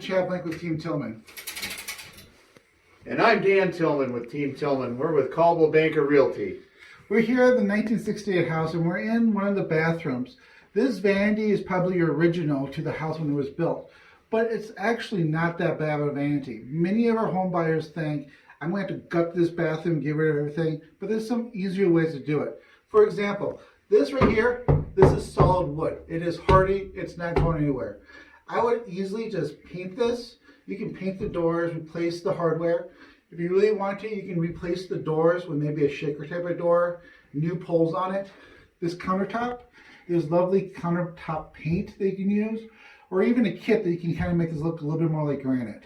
Chad Blank with Team Tillman. And I'm Dan Tillman with Team Tillman. We're with Caldwell Banker Realty. We're here at the 1968 house and we're in one of the bathrooms. This vanity is probably original to the house when it was built, but it's actually not that bad of a vanity. Many of our home buyers think, I'm going to have to gut this bathroom, get rid of everything, but there's some easier ways to do it. For example, this right here, this is solid wood. It is hardy, it's not going anywhere. I would easily just paint this. You can paint the doors, replace the hardware. If you really want to, you can replace the doors with maybe a shaker type of door, new poles on it. This countertop, there's lovely countertop paint that you can use, or even a kit that you can kind of make this look a little bit more like granite.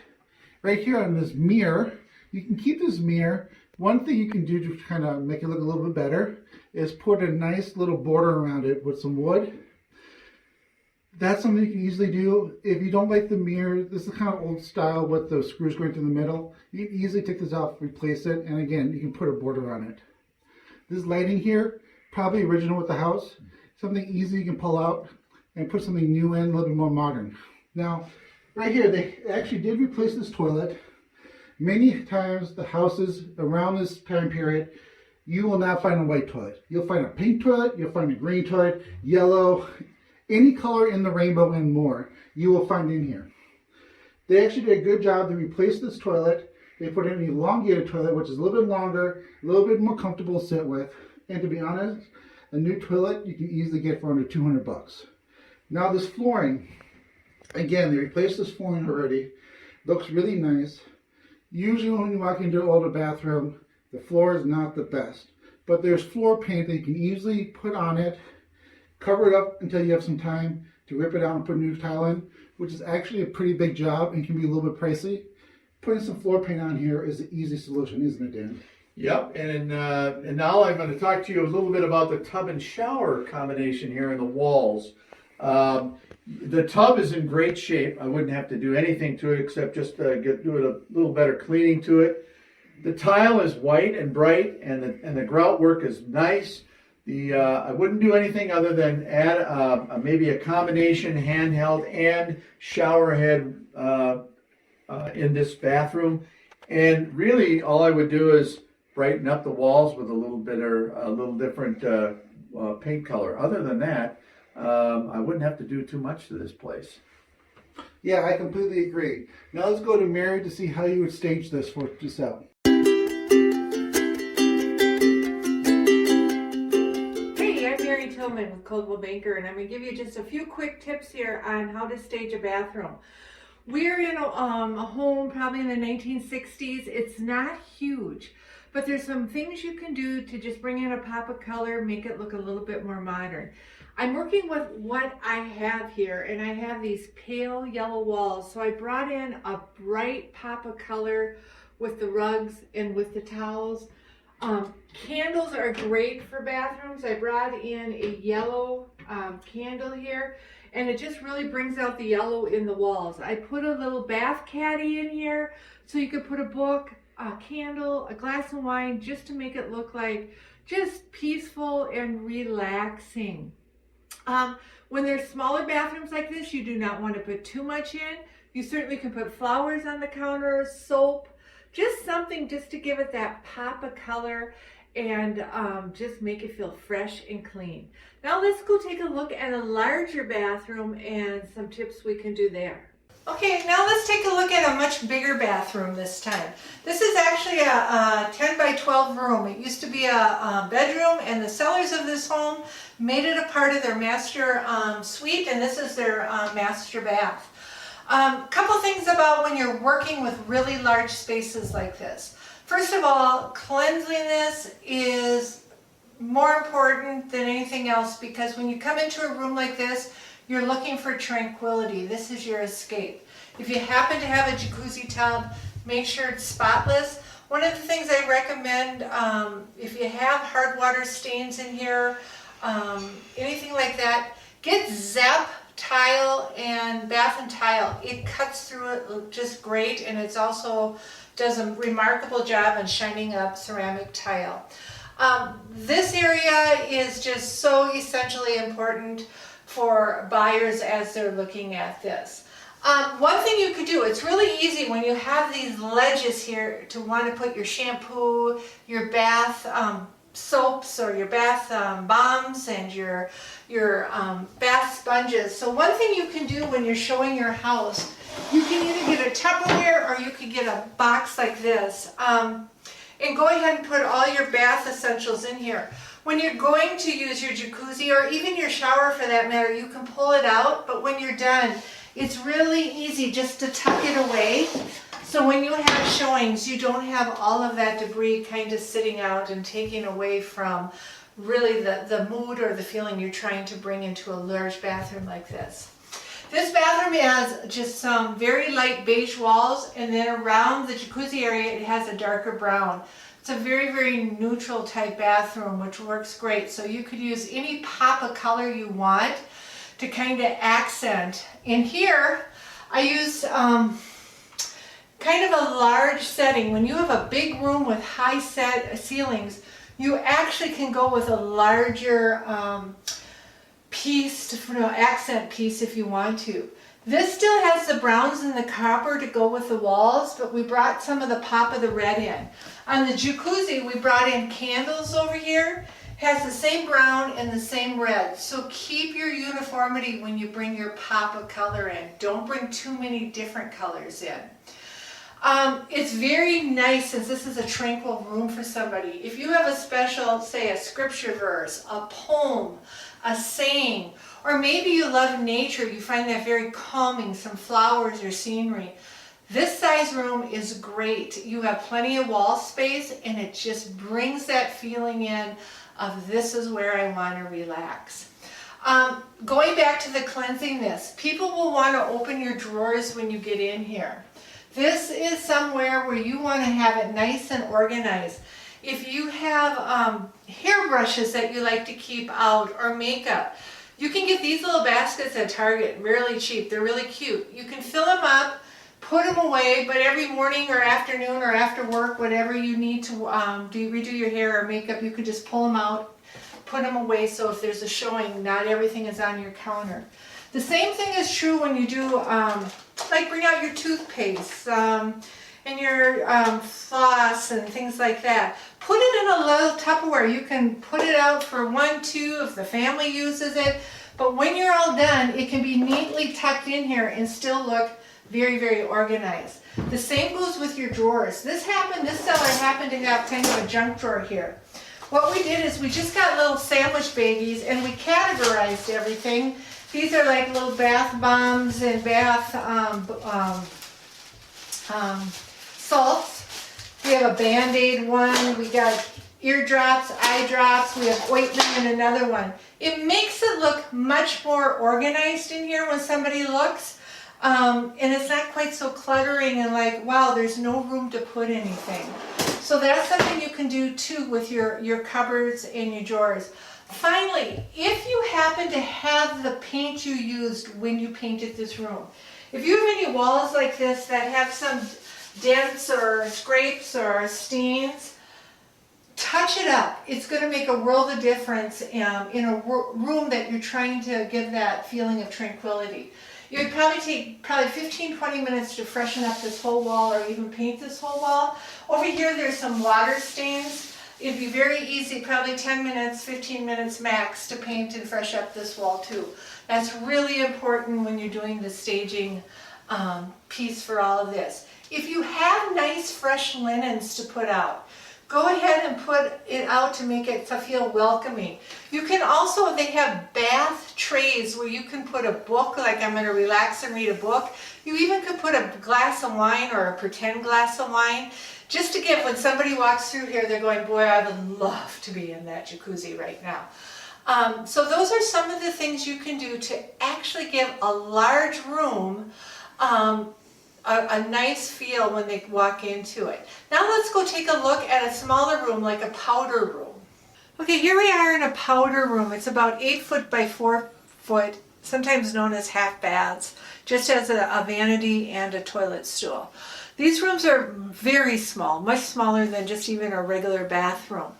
Right here on this mirror, you can keep this mirror. One thing you can do to kind of make it look a little bit better is put a nice little border around it with some wood. That's something you can easily do. If you don't like the mirror, this is kind of old style with the screws going through the middle. You can easily take this off, replace it, and again, you can put a border on it. This lighting here, probably original with the house. Something easy you can pull out and put something new in, a little bit more modern. Now, right here, they actually did replace this toilet. Many times, the houses around this time period, you will not find a white toilet. You'll find a pink toilet, you'll find a green toilet, yellow, any color in the rainbow and more, you will find in here. They actually did a good job to replace this toilet. They put in an elongated toilet, which is a little bit longer, a little bit more comfortable to sit with. And to be honest, a new toilet you can easily get for under 200 bucks. Now this flooring, again, they replaced this flooring already. Looks really nice. Usually when you walk into an older bathroom, the floor is not the best. But there's floor paint that you can easily put on it, cover it up until you have some time to rip it out and put a new tile in, which is actually a pretty big job and can be a little bit pricey. Putting some floor paint on here is the easy solution, isn't it, Dan? Yep, and now I'm going to talk to you a little bit about the tub and shower combination here in the walls. The tub is in great shape. I wouldn't have to do anything to it except just do it a little better cleaning to it. The tile is white and bright, and the grout work is nice. I wouldn't do anything other than add maybe a combination handheld and shower head in this bathroom. And really, all I would do is brighten up the walls with a little different paint color. Other than that, I wouldn't have to do too much to this place. Yeah, I completely agree. Now let's go to Mary to see how you would stage this for to sell. Tillman with Caldwell Banker, and I'm going to give you just a few quick tips here on how to stage a bathroom. We're in a home probably in the 1960s. It's not huge, but there's some things you can do to just bring in a pop of color, make it look a little bit more modern. I'm working with what I have here, and I have these pale yellow walls, so I brought in a bright pop of color with the rugs and with the towels. Candles are great for bathrooms. I brought in a yellow candle here, and it just really brings out the yellow in the walls. I put a little bath caddy in here so you could put a book, a candle, a glass of wine, just to make it look like just peaceful and relaxing. When there's smaller bathrooms like this, you do not want to put too much in. You certainly can put flowers on the counter, soap, just something just to give it that pop of color and just make it feel fresh and clean. Now let's go take a look at a larger bathroom and some tips we can do there. Okay, now let's take a look at a much bigger bathroom this time. This is actually a 10 by 12 room. It used to be a bedroom, and the sellers of this home made it a part of their master suite, and this is their master bath. Couple things about when you're working with really large spaces like this. First of all, cleanliness is more important than anything else, because when you come into a room like this, you're looking for tranquility. This is your escape. If you happen to have a jacuzzi tub, make sure it's spotless. One of the things I recommend, if you have hard water stains in here, anything like that, get Zep tile and bath and tile. It cuts through it just great, and it's also does a remarkable job on shining up ceramic tile. This area is just so essentially important for buyers as they're looking at this. One thing you could do, it's really easy when you have these ledges here to want to put your shampoo, your bath soaps, or your bath bombs, and your bath sponges. So one thing you can do when you're showing your house, you can either get a Tupperware or you could get a box like this, and go ahead and put all your bath essentials in here. When you're going to use your jacuzzi, or even your shower for that matter, you can pull it out, but when you're done, it's really easy just to tuck it away. So when you have showings, you don't have all of that debris kind of sitting out and taking away from really the mood or the feeling you're trying to bring into a large bathroom like this. This bathroom has just some very light beige walls, and then around the jacuzzi area it has a darker brown. It's a very, very neutral type bathroom, which works great. So you could use any pop of color you want to kind of accent. In here, I use kind of a large setting. When you have a big room with high set ceilings, you actually can go with a larger piece, accent piece if you want to. This still has the browns and the copper to go with the walls, but we brought some of the pop of the red in. On the jacuzzi, we brought in candles over here. Has the same brown and the same red. So keep your uniformity when you bring your pop of color in. Don't bring too many different colors in. It's very nice, since this is a tranquil room for somebody. If you have a special, say a scripture verse, a poem, a saying, or maybe you love nature, you find that very calming, some flowers or scenery, this size room is great. You have plenty of wall space, and it just brings that feeling in of this is where I want to relax. Going back to the cleansiness, people will want to open your drawers when you get in here. This is somewhere where you want to have it nice and organized. If you have hairbrushes that you like to keep out, or makeup, you can get these little baskets at Target, really cheap. They're really cute. You can fill them up, put them away, but every morning or afternoon or after work, whatever you need to redo your hair or makeup, you can just pull them out, put them away, so if there's a showing, not everything is on your counter. The same thing is true when you do, like bring out your toothpaste and your floss and things like that. Put it in a little Tupperware. You can put it out for 1, 2 if the family uses it, but when you're all done, it can be neatly tucked in here and still look very, very organized. The same goes with your drawers. This seller happened to have kind of a junk drawer here. What we did is we just got little sandwich baggies and we categorized everything. These are like little bath bombs and bath salts. We have a Band-Aid one. We got eardrops, eye drops. We have ointment and another one. It makes it look much more organized in here when somebody looks. And it's not quite so cluttering and like, wow, there's no room to put anything. So that's something you can do too with your cupboards and your drawers. Finally, if you happen to have the paint you used when you painted this room, if you have any walls like this that have some dents or scrapes or stains, touch it up. It's going to make a world of difference in a room that you're trying to give that feeling of tranquility. It would probably take 15-20 minutes to freshen up this whole wall or even paint this whole wall. Over here there's some water stains. It'd be very easy, probably 10 minutes, 15 minutes max to paint and fresh up this wall too. That's really important when you're doing the staging piece for all of this. If you have nice fresh linens to put out, go ahead and put it out to make it to feel welcoming. You can also, they have bath trays where you can put a book, like I'm going to relax and read a book. You even could put a glass of wine or a pretend glass of wine, just to give, when somebody walks through here, they're going, boy, I would love to be in that jacuzzi right now. So those are some of the things you can do to actually give a large room a nice feel when they walk into it. Now let's go take a look at a smaller room, like a powder room. Okay, here we are in a powder room. It's about 8 foot by 4 foot, sometimes known as half baths, just as a vanity and a toilet stool. These rooms are very small, much smaller than just even a regular bathroom.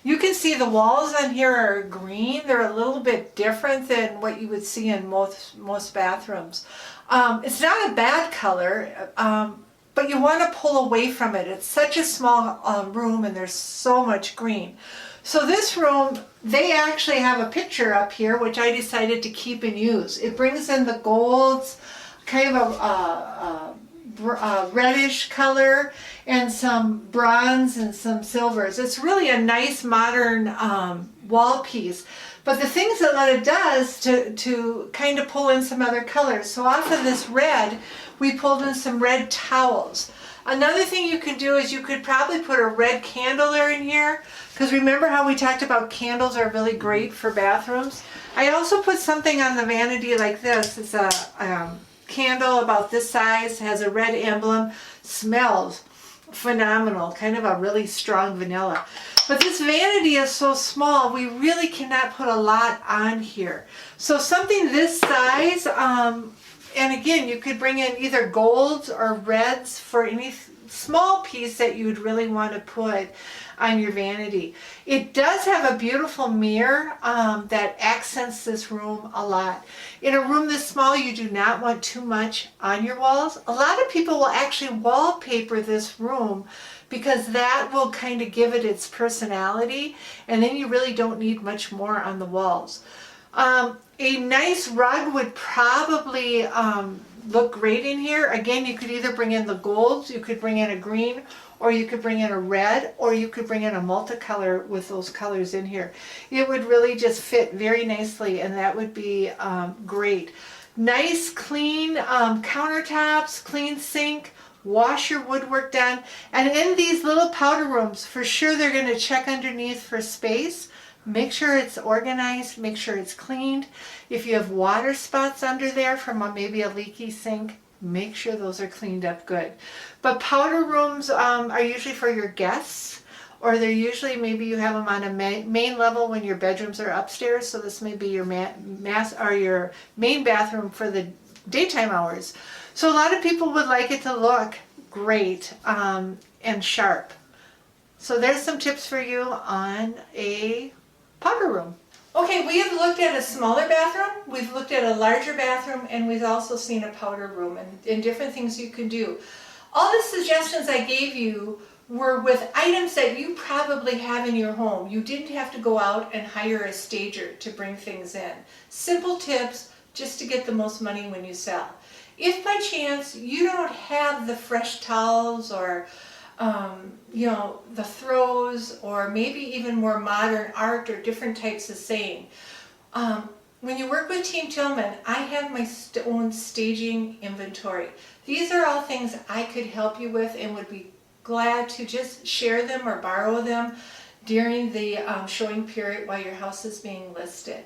You can see the walls on here are green. They're a little bit different than what you would see in most bathrooms. It's not a bad color, but you want to pull away from it. It's such a small room and there's so much green. So this room, they actually have a picture up here, which I decided to keep and use. It brings in the golds, kind of a reddish color, and some bronze and some silvers. It's really a nice modern wall piece. But the things that it does to kind of pull in some other colors. So off of this red, we pulled in some red towels. Another thing you can do is you could probably put a red candle in here, because remember how we talked about candles are really great for bathrooms? I also put something on the vanity like this. It's a candle about this size, has a red emblem, smells phenomenal, kind of a really strong vanilla. But this vanity is so small, we really cannot put a lot on here. So something this size, and again, you could bring in either golds or reds for any small piece that you would really want to put on your vanity. It does have a beautiful mirror that accents this room a lot. In a room this small, you do not want too much on your walls. A lot of people will actually wallpaper this room because that will kind of give it its personality, and then you really don't need much more on the walls. A nice rug would probably look great in here. Again, you could either bring in the golds, you could bring in a green, or you could bring in a red, or you could bring in a multicolor with those colors in here. It would really just fit very nicely, and that would be great. Nice, clean countertops, clean sink, wash your woodwork done. And in these little powder rooms, for sure they're going to check underneath for space. Make sure it's organized, make sure it's cleaned. If you have water spots under there from maybe a leaky sink, make sure those are cleaned up good. But powder rooms are usually for your guests, or they're usually, maybe you have them on a main level when your bedrooms are upstairs, so this may be your your main bathroom for the daytime hours. So a lot of people would like it to look great and sharp. So there's some tips for you on a powder room. Okay, we have looked at a smaller bathroom, we've looked at a larger bathroom, and we've also seen a powder room and different things you can do. All the suggestions I gave you were with items that you probably have in your home. You didn't have to go out and hire a stager to bring things in. Simple tips just to get the most money when you sell. If by chance you don't have the fresh towels or the throws, or maybe even more modern art or different types of saying. When you work with Team Tillman, I have my own staging inventory. These are all things I could help you with and would be glad to just share them or borrow them during the showing period while your house is being listed.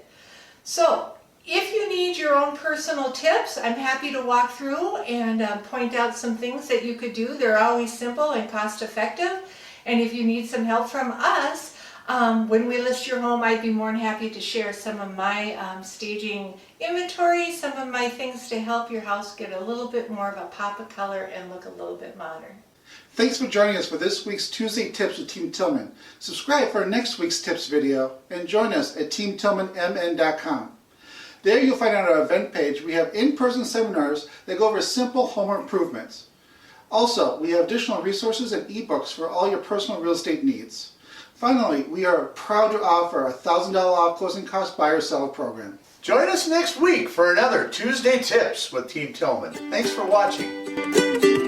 So if you need your own personal tips, I'm happy to walk through and point out some things that you could do. They're always simple and cost effective. And if you need some help from us, when we list your home, I'd be more than happy to share some of my staging inventory, some of my things to help your house get a little bit more of a pop of color and look a little bit modern. Thanks for joining us for this week's Tuesday Tips with Team Tillman. Subscribe for next week's tips video and join us at teamtillmanmn.com. There you'll find on our event page we have in-person seminars that go over simple home improvements. Also, we have additional resources and ebooks for all your personal real estate needs. Finally, we are proud to offer a $1,000 off closing cost buyer-seller program. Join us next week for another Tuesday Tips with Team Tillman. Thanks for watching.